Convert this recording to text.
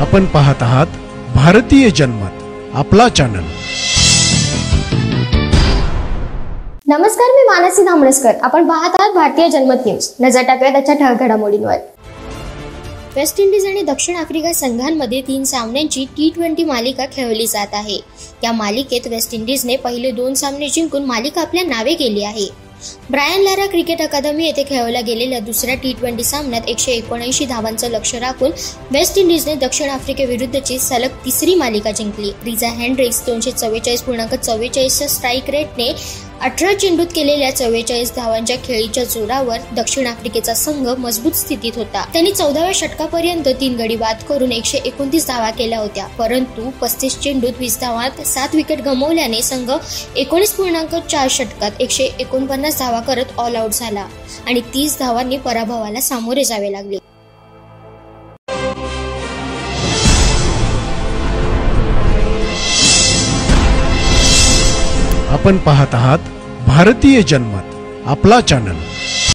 आपण पाहत आहात भारतीय जनमत, आपला चॅनल। नमस्कार, मी मानसी धामणसकर। आपण पाहत आहात भारतीय जनमत न्यूज। नजर टाकूया त्याच्या ठळक घडामोडींवर। वेस्ट इंडिज आणि दक्षिण आफ्रिका संघांमध्ये 3 सामन्यांची T20 मालिका खेळवली जात आहे। या मालिकेत वेस्ट इंडिजने पहिले 2 सामने जिंकून मालिका आपल्या नावे केली आहे। ब्रायन लारा क्रिकेट अकादमी येथे खेळवल्या गेलेल्या दुसऱ्या T20 सामन्यात 179 धावांचं लक्ष्य राखून वेस्ट इंडिजने दक्षिण आफ्रिकेविरुद्धची सलग तिसरी मालिका जिंकली। रिजा हेंड्रिक्स 244.44 स्ट्राईक रेटने 18 चेंडूत केलेल्या 44 धावांच्या खेळीच्या जोरावर दक्षिण आफ्रिकेचा संघ मजबूत स्थितीत होता। त्यांनी 14व्या षटकापर्यंत 3 गडी बाद करून 129 धावा केल्या होत्या, परंतु 35 चेंडूत 20 धावांत 7 विकेट गमावल्याने संघ 19.4 षटकात 149 धावा करत ऑल आउट झाला आणि 30 धावांनी पराभवाला सामोरे जावे लागले। आपण पाहत आहात भारतीय जनमत, आपला चॅनल।